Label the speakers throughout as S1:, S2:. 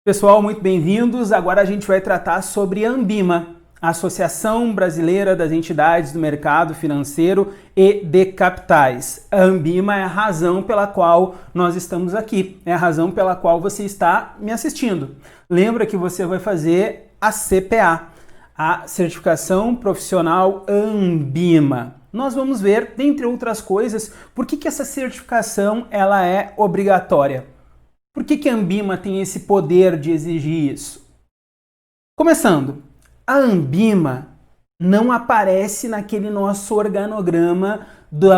S1: Pessoal, muito bem-vindos. Agora a gente vai tratar sobre a Anbima, a Associação Brasileira das Entidades do Mercado Financeiro e de Capitais. A Anbima é a razão pela qual nós estamos aqui, é a razão pela qual você está me assistindo. Lembra que você vai fazer a CPA, a Certificação Profissional Anbima. Nós vamos ver, dentre outras coisas, por que essa certificação ela é obrigatória. Por que a Anbima tem esse poder de exigir isso? Começando, a Anbima não aparece naquele nosso organograma do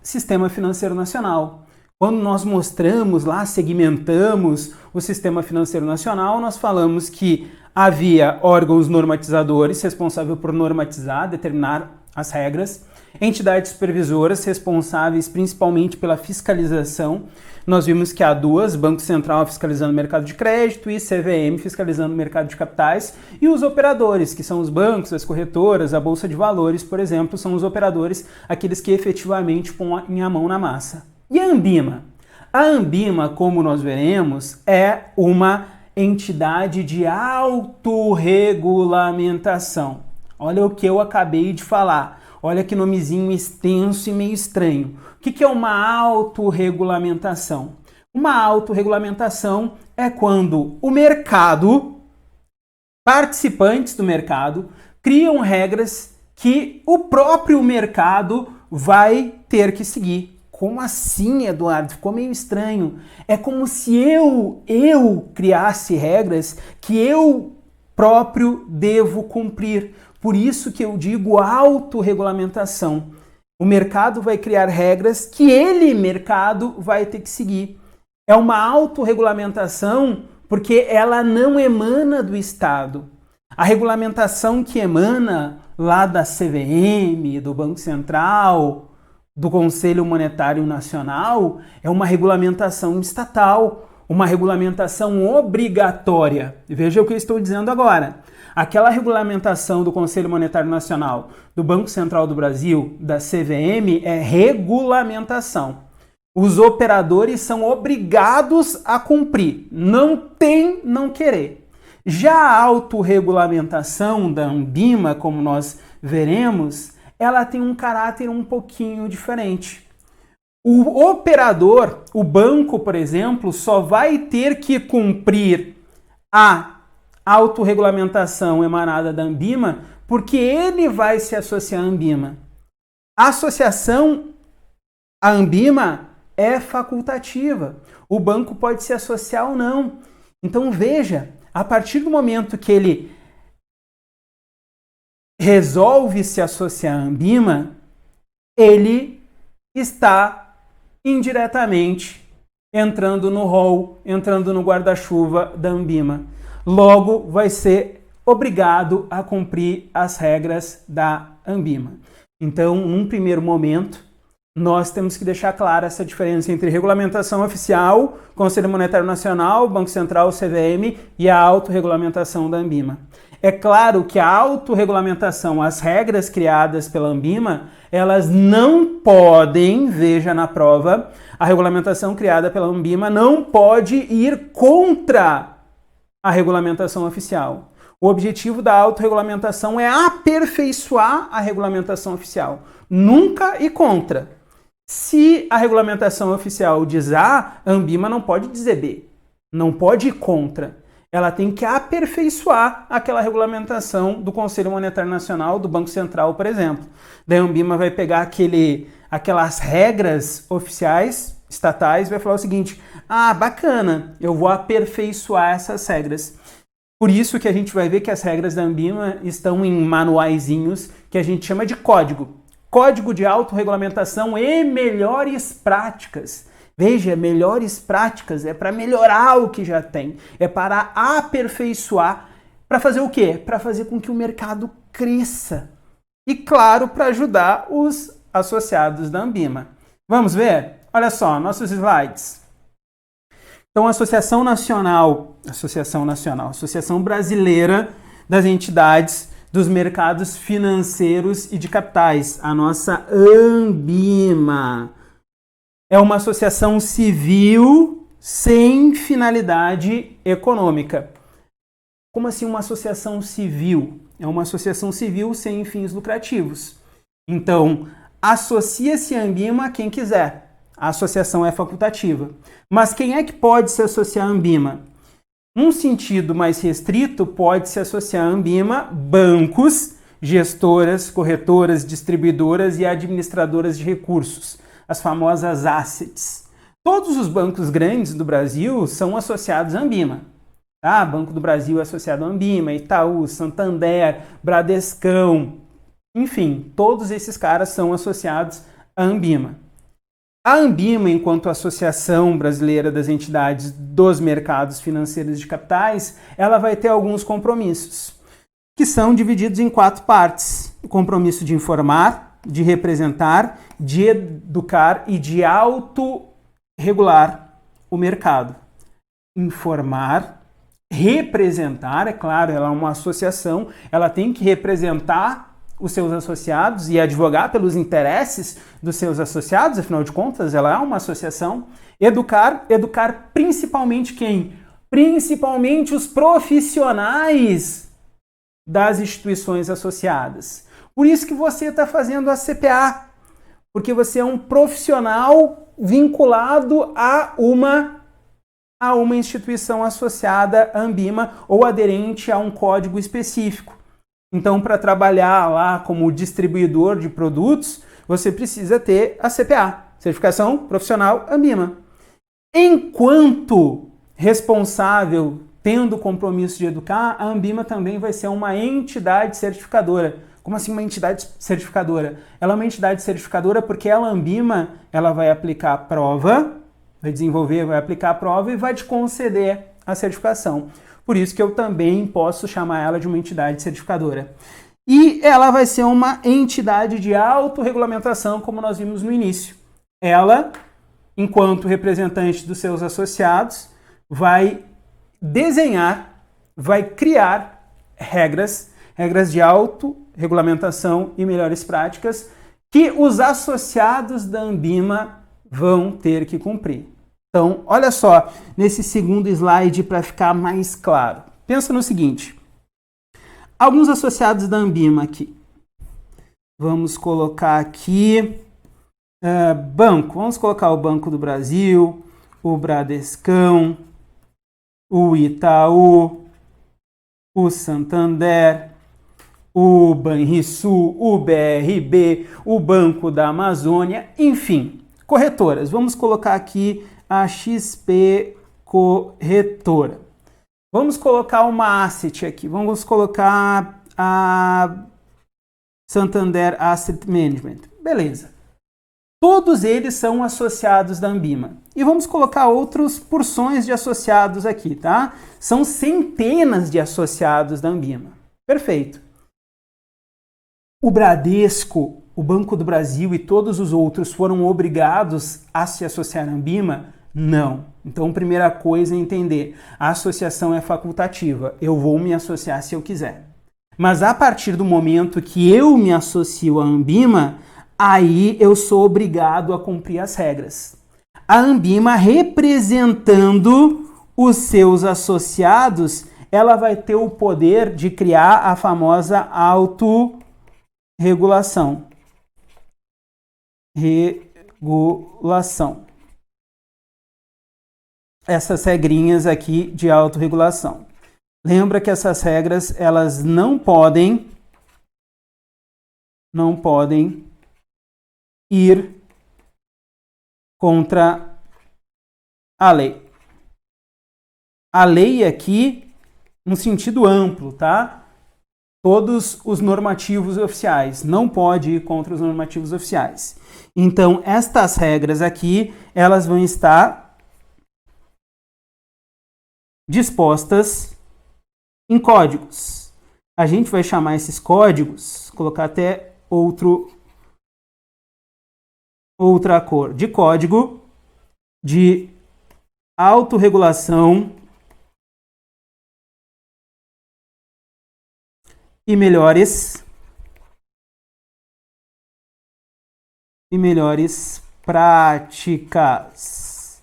S1: Sistema Financeiro Nacional. Quando nós mostramos lá, segmentamos o Sistema Financeiro Nacional, nós falamos que havia órgãos normatizadores responsáveis por normatizar, determinar as regras, entidades supervisoras responsáveis principalmente pela fiscalização. Nós vimos que há duas, Banco Central fiscalizando o mercado de crédito e CVM fiscalizando o mercado de capitais, e os operadores, que são os bancos, as corretoras, a Bolsa de Valores, por exemplo, são os operadores, aqueles que efetivamente põem a mão na massa. E a Anbima? A Anbima, como nós veremos, é uma entidade de autorregulamentação. Olha o que eu acabei de falar. Olha que nomezinho extenso e meio estranho. O que é uma autorregulamentação? Uma autorregulamentação é quando o mercado, participantes do mercado, criam regras que o próprio mercado vai ter que seguir. Como assim, Eduardo? Ficou meio estranho. É como se eu criasse regras que eu próprio devo cumprir. Por isso que eu digo autorregulamentação. O mercado vai criar regras que ele, mercado, vai ter que seguir. É uma autorregulamentação porque ela não emana do Estado. A regulamentação que emana lá da CVM, do Banco Central, do Conselho Monetário Nacional, é uma regulamentação estatal, uma regulamentação obrigatória. Veja o que eu estou dizendo agora. Aquela regulamentação do Conselho Monetário Nacional, do Banco Central do Brasil, da CVM, é regulamentação. Os operadores são obrigados a cumprir, não tem não querer. Já a autorregulamentação da Anbima, como nós veremos, ela tem um caráter um pouquinho diferente. O operador, o banco, por exemplo, só vai ter que cumprir a autorregulamentação emanada da Anbima porque ele vai se associar à Anbima. A associação à Anbima é facultativa. O banco pode se associar ou não. Então veja, a partir do momento que ele resolve se associar à Anbima, ele está indiretamente entrando no rol, entrando no guarda-chuva da Anbima. Logo, vai ser obrigado a cumprir as regras da Anbima. Então, num primeiro momento, nós temos que deixar clara essa diferença entre regulamentação oficial, Conselho Monetário Nacional, Banco Central, CVM e a autorregulamentação da Anbima. É claro que a autorregulamentação, as regras criadas pela Anbima, elas não podem, veja na prova, a regulamentação criada pela Anbima não pode ir contra a regulamentação oficial. O objetivo da autorregulamentação é aperfeiçoar a regulamentação oficial, nunca ir contra. Se a regulamentação oficial diz A, a Anbima não pode dizer B, não pode ir contra. Ela tem que aperfeiçoar aquela regulamentação do Conselho Monetário Nacional, do Banco Central, por exemplo. Daí a Anbima vai pegar aquelas regras oficiais, estatais, vai falar o seguinte: bacana, eu vou aperfeiçoar essas regras. Por isso que a gente vai ver que as regras da Anbima estão em manuaizinhos que a gente chama de código. Código de autorregulamentação e melhores práticas. Veja, melhores práticas é para melhorar o que já tem, é para aperfeiçoar, para fazer o quê? Para fazer com que o mercado cresça. E claro, para ajudar os associados da Anbima. Vamos ver? Olha só, nossos slides. Então, a Associação Brasileira das Entidades dos Mercados Financeiros e de Capitais, a nossa Anbima. É uma associação civil sem finalidade econômica. Como assim uma associação civil? É uma associação civil sem fins lucrativos. Então, associa-se a Ambima quem quiser. A associação é facultativa. Mas quem é que pode se associar à Ambima? Num sentido mais restrito, pode se associar à Ambima bancos, gestoras, corretoras, distribuidoras e administradoras de recursos, as famosas assets. Todos os bancos grandes do Brasil são associados à Ambima. Tá? Banco do Brasil é associado à Ambima, Itaú, Santander, Bradescão, enfim, todos esses caras são associados à Ambima. A Ambima, enquanto Associação Brasileira das Entidades dos Mercados Financeiros de Capitais, ela vai ter alguns compromissos, que são divididos em 4 partes. O compromisso de informar, de representar, de educar e de autorregular o mercado. Informar, representar, é claro, ela é uma associação, ela tem que representar os seus associados e advogar pelos interesses dos seus associados, afinal de contas, ela é uma associação. Educar principalmente quem? Principalmente os profissionais das instituições associadas. Por isso que você está fazendo a CPA, porque você é um profissional vinculado a uma instituição associada à Ambima ou aderente a um código específico. Então, para trabalhar lá como distribuidor de produtos, você precisa ter a CPA, Certificação Profissional Ambima. Enquanto responsável, tendo o compromisso de educar, a Ambima também vai ser uma entidade certificadora. Como assim uma entidade certificadora? Ela é uma entidade certificadora porque a Ambima ela vai aplicar a prova, vai desenvolver, vai aplicar a prova e vai te conceder a certificação. Por isso que eu também posso chamar ela de uma entidade certificadora. E ela vai ser uma entidade de autorregulamentação, como nós vimos no início. Ela, enquanto representante dos seus associados, vai desenhar, vai criar regras de autorregulamentação e melhores práticas que os associados da Ambima vão ter que cumprir. Então, olha só, nesse segundo slide para ficar mais claro. Pensa no seguinte. Alguns associados da Ambima aqui. Vamos colocar aqui banco. Vamos colocar o Banco do Brasil, o Bradescão, o Itaú, o Santander, o Banrisul, o BRB, o Banco da Amazônia, enfim, corretoras. Vamos colocar aqui a XP Corretora. Vamos colocar uma asset aqui. Vamos colocar a Santander Asset Management. Beleza. Todos eles são associados da Ambima. E vamos colocar outras porções de associados aqui, tá? São centenas de associados da Ambima. Perfeito. O Bradesco, o Banco do Brasil e todos os outros foram obrigados a se associar à Ambima? Não. Então, primeira coisa é entender, a associação é facultativa. Eu vou me associar se eu quiser. Mas a partir do momento que eu me associo à Ambima, aí eu sou obrigado a cumprir as regras. A Ambima, representando os seus associados, ela vai ter o poder de criar a famosa autorregulação. Regulação. Essas regrinhas aqui de autorregulação. Lembra que essas regras, elas não podem ir contra a lei. A lei aqui, no sentido amplo, tá? Todos os normativos oficiais. Não pode ir contra os normativos oficiais. Então, estas regras aqui, elas vão estar dispostas em códigos. A gente vai chamar esses códigos, colocar até outra cor, de código de autorregulação e melhores práticas.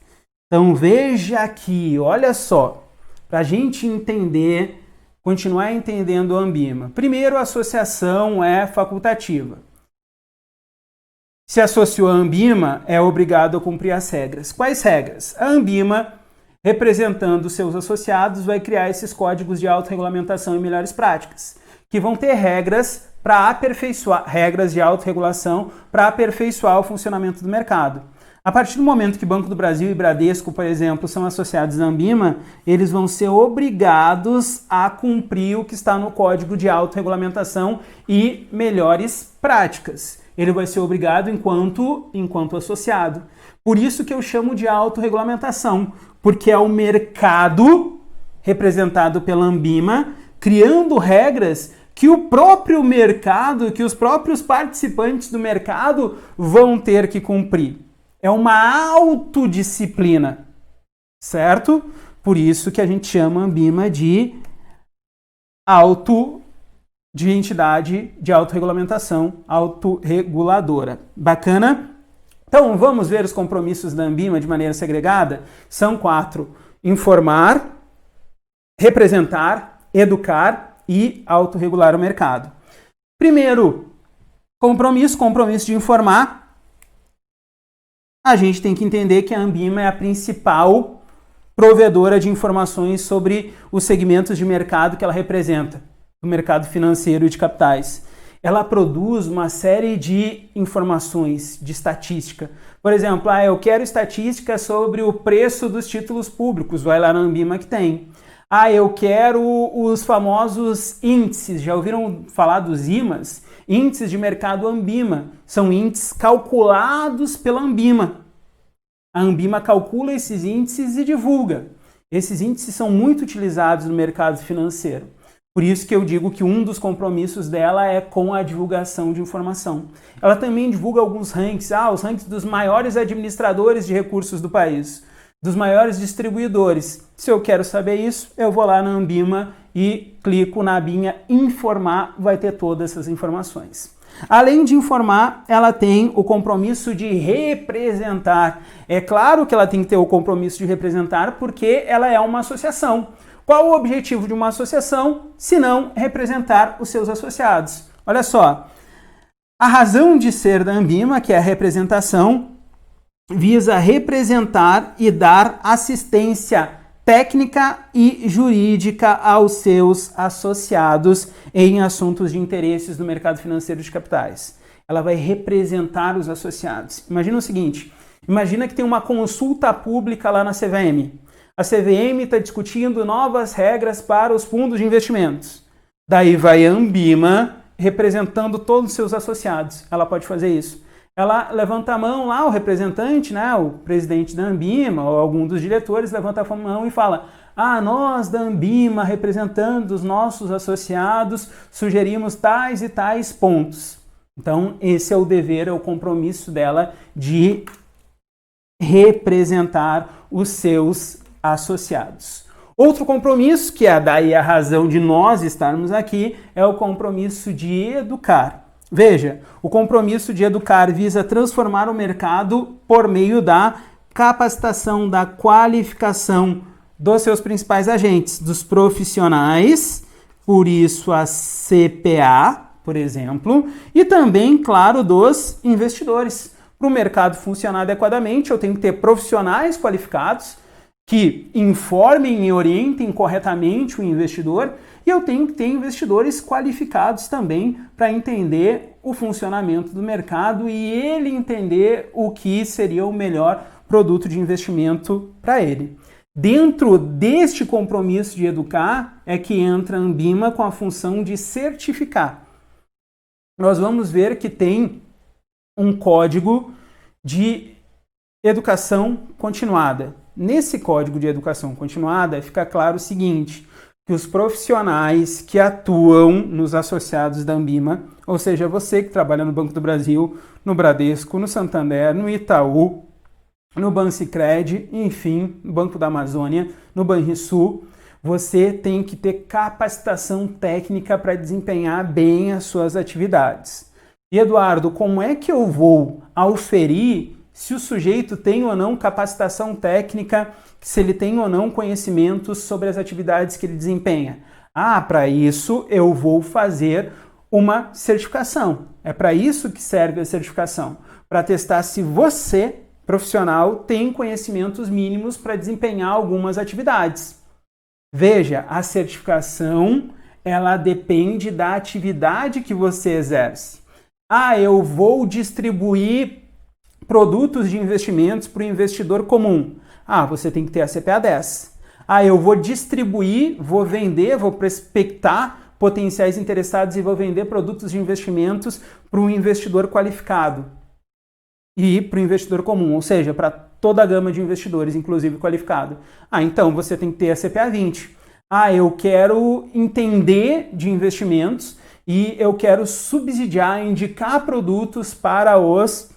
S1: Então veja aqui, olha só, para a gente entender, continuar entendendo a Ambima. Primeiro, a associação é facultativa. Se associou à Ambima, é obrigado a cumprir as regras. Quais regras? A Ambima, representando seus associados, vai criar esses códigos de autorregulamentação e melhores práticas, que vão ter regras para aperfeiçoar, regras de autorregulação para aperfeiçoar o funcionamento do mercado. A partir do momento que Banco do Brasil e Bradesco, por exemplo, são associados à Ambima, eles vão ser obrigados a cumprir o que está no Código de Autorregulamentação e Melhores Práticas. Ele vai ser obrigado enquanto associado. Por isso que eu chamo de autorregulamentação, porque é o mercado representado pela Ambima criando regras que o próprio mercado, que os próprios participantes do mercado vão ter que cumprir. É uma autodisciplina, certo? Por isso que a gente chama a Ambima de entidade de autorregulamentação, autorreguladora. Bacana? Então, vamos ver os compromissos da Ambima de maneira segregada? São 4. Informar, representar, educar e autorregular o mercado. Primeiro compromisso de informar. A gente tem que entender que a Ambima é a principal provedora de informações sobre os segmentos de mercado que ela representa, o mercado financeiro e de capitais. Ela produz uma série de informações de estatística. Por exemplo, eu quero estatística sobre o preço dos títulos públicos, vai lá na Ambima que tem. Eu quero os famosos índices, já ouviram falar dos IMAs? Índices de mercado Ambima, são índices calculados pela Ambima. A Ambima calcula esses índices e divulga. Esses índices são muito utilizados no mercado financeiro. Por isso que eu digo que um dos compromissos dela é com a divulgação de informação. Ela também divulga alguns rankings, os rankings dos maiores administradores de recursos do país, dos maiores distribuidores. Se eu quero saber isso, eu vou lá na Ambima e clico na abinha informar, vai ter todas essas informações. Além de informar, ela tem o compromisso de representar. É claro que ela tem que ter o compromisso de representar porque ela é uma associação. Qual o objetivo de uma associação, se não representar os seus associados? Olha só, a razão de ser da Ambima, que é a representação, visa representar e dar assistência técnica e jurídica aos seus associados em assuntos de interesses do mercado financeiro de capitais. Ela vai representar os associados. Imagina o seguinte, imagina que tem uma consulta pública lá na CVM. A CVM está discutindo novas regras para os fundos de investimentos. Daí vai a Ambima representando todos os seus associados. Ela pode fazer isso. Ela levanta a mão lá, o representante, o presidente da Ambima ou algum dos diretores levanta a mão e fala: nós da Ambima, representando os nossos associados, sugerimos tais e tais pontos. Então, esse é o dever, é o compromisso dela de representar os seus associados. Outro compromisso, que é daí a razão de nós estarmos aqui, é o compromisso de educar. Veja, o compromisso de educar visa transformar o mercado por meio da capacitação, da qualificação dos seus principais agentes, dos profissionais, por isso a CPA, por exemplo, e também, claro, dos investidores. Para o mercado funcionar adequadamente, eu tenho que ter profissionais qualificados que informem e orientem corretamente o investidor, e eu tenho que ter investidores qualificados também para entender o funcionamento do mercado e ele entender o que seria o melhor produto de investimento para ele. Dentro deste compromisso de educar é que entra a Ambima com a função de certificar. Nós vamos ver que tem um código de educação continuada. Nesse código de educação continuada fica claro o seguinte, que os profissionais que atuam nos associados da Ambima, ou seja, você que trabalha no Banco do Brasil, no Bradesco, no Santander, no Itaú, no Bancicred, enfim, no Banco da Amazônia, no Banrisul, você tem que ter capacitação técnica para desempenhar bem as suas atividades. E Eduardo, como é que eu vou auferir se o sujeito tem ou não capacitação técnica, se ele tem ou não conhecimentos sobre as atividades que ele desempenha. Para isso eu vou fazer uma certificação. É para isso que serve a certificação, para testar se você, profissional, tem conhecimentos mínimos para desempenhar algumas atividades. Veja, a certificação, ela depende da atividade que você exerce. Eu vou distribuir produtos de investimentos para o investidor comum. Você tem que ter a CPA 10. Eu vou distribuir, vou vender, vou prospectar potenciais interessados e vou vender produtos de investimentos para um investidor qualificado e para o investidor comum, ou seja, para toda a gama de investidores, inclusive qualificado. Então você tem que ter a CPA 20. Eu quero entender de investimentos e eu quero subsidiar, indicar produtos para os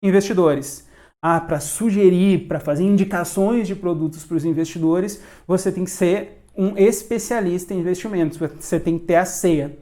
S1: investidores. Para sugerir, para fazer indicações de produtos para os investidores, você tem que ser um especialista em investimentos, você tem que ter a CEA.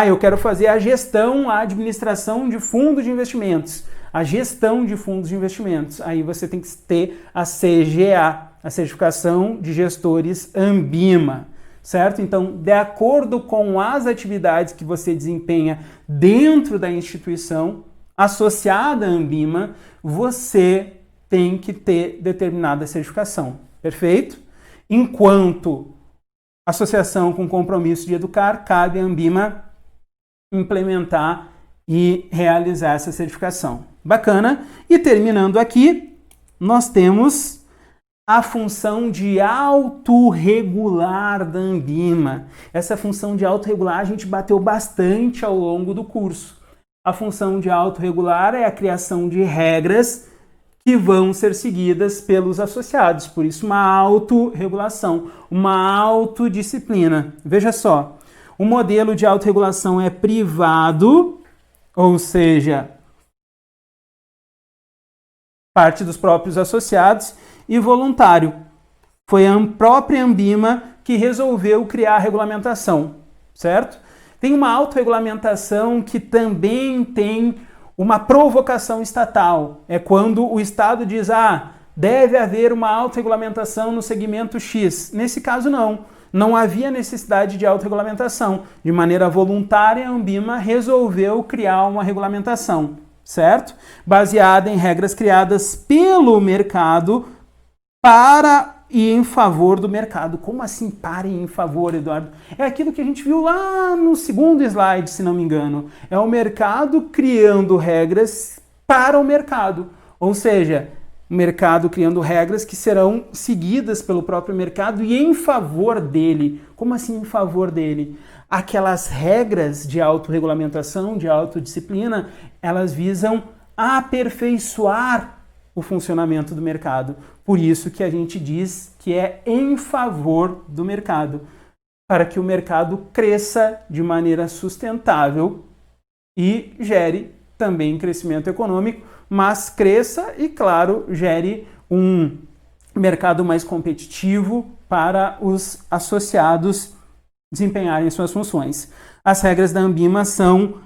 S1: Eu quero fazer a gestão, a administração de fundos de investimentos, a gestão de fundos de investimentos. Aí você tem que ter a CGA, a certificação de gestores Ambima, certo? Então, de acordo com as atividades que você desempenha dentro da instituição associada à Ambima, você tem que ter determinada certificação, perfeito? Enquanto associação com compromisso de educar, cabe à Ambima implementar e realizar essa certificação. Bacana? E terminando aqui, nós temos a função de autorregular da Ambima. Essa função de autorregular a gente bateu bastante ao longo do curso. A função de autorregular é a criação de regras que vão ser seguidas pelos associados. Por isso, uma autorregulação, uma autodisciplina. Veja só, o modelo de autorregulação é privado, ou seja, parte dos próprios associados, e voluntário. Foi a própria Ambima que resolveu criar a regulamentação, certo? Tem uma autorregulamentação que também tem uma provocação estatal. É quando o Estado diz, deve haver uma autorregulamentação no segmento X. Nesse caso, não havia necessidade de autorregulamentação. De maneira voluntária, a Ambima resolveu criar uma regulamentação, certo? Baseada em regras criadas pelo mercado para e em favor do mercado. Como assim para e em favor, Eduardo? É aquilo que a gente viu lá no segundo slide, se não me engano. É o mercado criando regras para o mercado. Ou seja, o mercado criando regras que serão seguidas pelo próprio mercado e em favor dele. Como assim em favor dele? Aquelas regras de autorregulamentação, de autodisciplina, elas visam aperfeiçoar o funcionamento do mercado. Por isso que a gente diz que é em favor do mercado, para que o mercado cresça de maneira sustentável e gere também crescimento econômico, mas cresça e, claro, gere um mercado mais competitivo para os associados desempenharem suas funções. As regras da Ambima são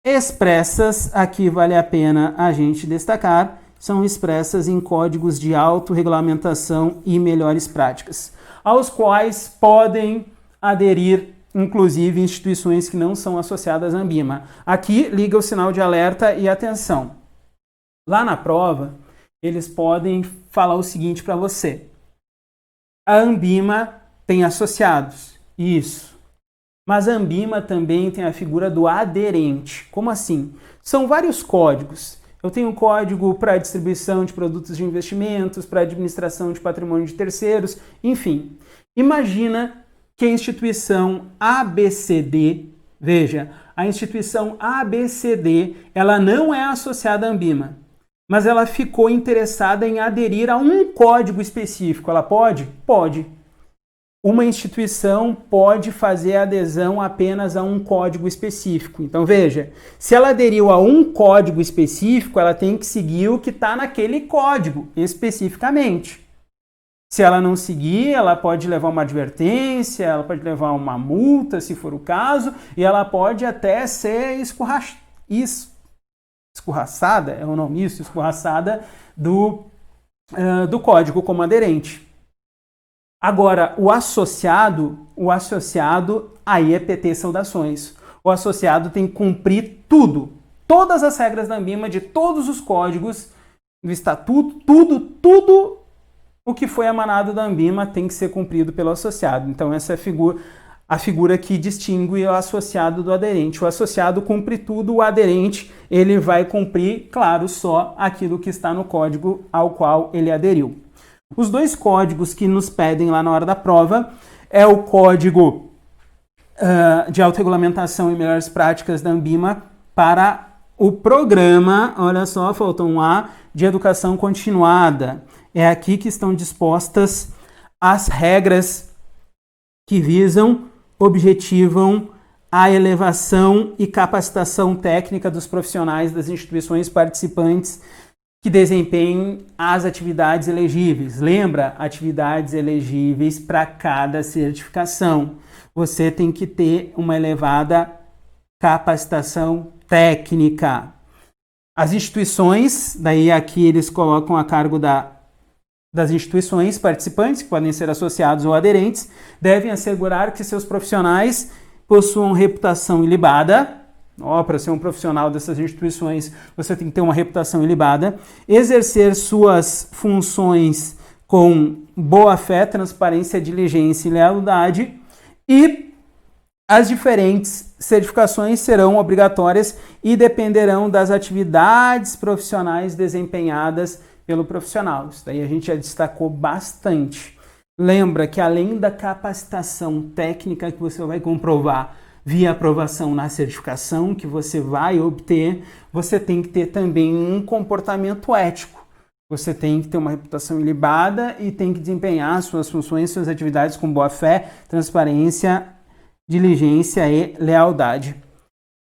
S1: expressas, aqui vale a pena a gente destacar, são expressas em códigos de autorregulamentação e melhores práticas, aos quais podem aderir, inclusive, instituições que não são associadas à Ambima. Aqui liga o sinal de alerta e atenção. Lá na prova, eles podem falar o seguinte para você. A Ambima tem associados, isso. Mas a Ambima também tem a figura do aderente. Como assim? São vários códigos. Eu tenho um código para distribuição de produtos de investimentos, para administração de patrimônio de terceiros, enfim. Imagina que a instituição ABCD, veja, a instituição ABCD, ela não é associada à Ambima, mas ela ficou interessada em aderir a um código específico. Ela pode? Pode. Uma instituição pode fazer adesão apenas a um código específico. Então, veja, se ela aderiu a um código específico, ela tem que seguir o que está naquele código, especificamente. Se ela não seguir, ela pode levar uma advertência, ela pode levar uma multa, se for o caso, e ela pode até ser escorraçada, é o nome isso, escorraçada do código como aderente. Agora, o associado, aí é PT saudações. O associado tem que cumprir tudo, todas as regras da Anbima, de todos os códigos do estatuto, tudo o que foi emanado da Anbima tem que ser cumprido pelo associado. Então essa é a figura que distingue o associado do aderente. O associado cumpre tudo, o aderente ele vai cumprir, claro, só aquilo que está no código ao qual ele aderiu. Os dois códigos que nos pedem lá na hora da prova é o código de autorregulamentação e melhores práticas da Anbima para o programa, olha só, faltou um A, de educação continuada. É aqui que estão dispostas as regras que visam, objetivam a elevação e capacitação técnica dos profissionais das instituições participantes que desempenhem as atividades elegíveis. Lembra? Atividades elegíveis para cada certificação. Você tem que ter uma elevada capacitação técnica. As instituições, daí aqui eles colocam a cargo das instituições participantes, que podem ser associados ou aderentes, devem assegurar que seus profissionais possuam reputação ilibada. Para ser um profissional dessas instituições, você tem que ter uma reputação ilibada, exercer suas funções com boa-fé, transparência, diligência e lealdade, e as diferentes certificações serão obrigatórias e dependerão das atividades profissionais desempenhadas pelo profissional. Isso daí a gente já destacou bastante. Lembra que além da capacitação técnica que você vai comprovar via aprovação na certificação que você vai obter, você tem que ter também um comportamento ético. Você tem que ter uma reputação ilibada e tem que desempenhar suas funções, suas atividades com boa fé, transparência, diligência e lealdade.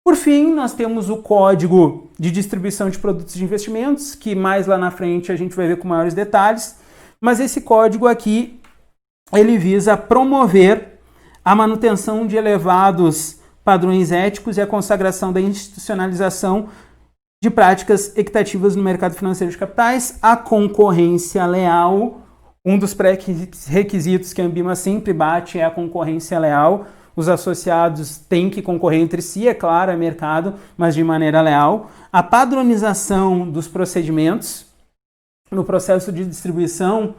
S1: Por fim, nós temos o Código de Distribuição de Produtos de Investimentos, que mais lá na frente a gente vai ver com maiores detalhes, mas esse código aqui, ele visa promover a manutenção de elevados padrões éticos e a consagração da institucionalização de práticas equitativas no mercado financeiro de capitais, a concorrência leal. Um dos pré-requisitos que a Anbima sempre bate é a concorrência leal. Os associados têm que concorrer entre si, é claro, é mercado, mas de maneira leal. A padronização dos procedimentos no processo de distribuição,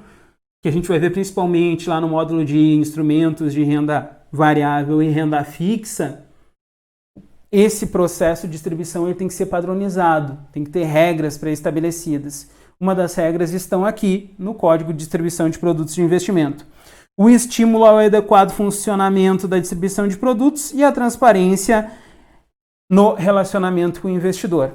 S1: que a gente vai ver principalmente lá no módulo de instrumentos de renda variável e renda fixa. Esse processo de distribuição ele tem que ser padronizado, tem que ter regras pré-estabelecidas. Uma das regras estão aqui no Código de Distribuição de Produtos de Investimento. O estímulo ao adequado funcionamento da distribuição de produtos e a transparência no relacionamento com o investidor.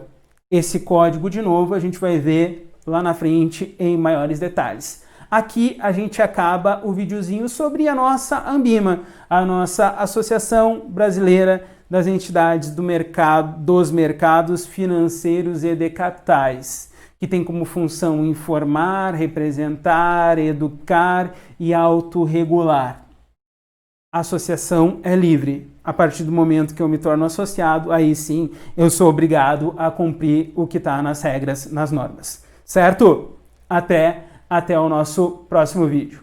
S1: Esse código, de novo, a gente vai ver lá na frente em maiores detalhes. Aqui a gente acaba o videozinho sobre a nossa Anbima, a nossa Associação Brasileira das Entidades dos Mercados Financeiros e de Capitais, que tem como função informar, representar, educar e autorregular. A associação é livre. A partir do momento que eu me torno associado, aí sim eu sou obrigado a cumprir o que está nas regras, nas normas. Certo? Até o nosso próximo vídeo.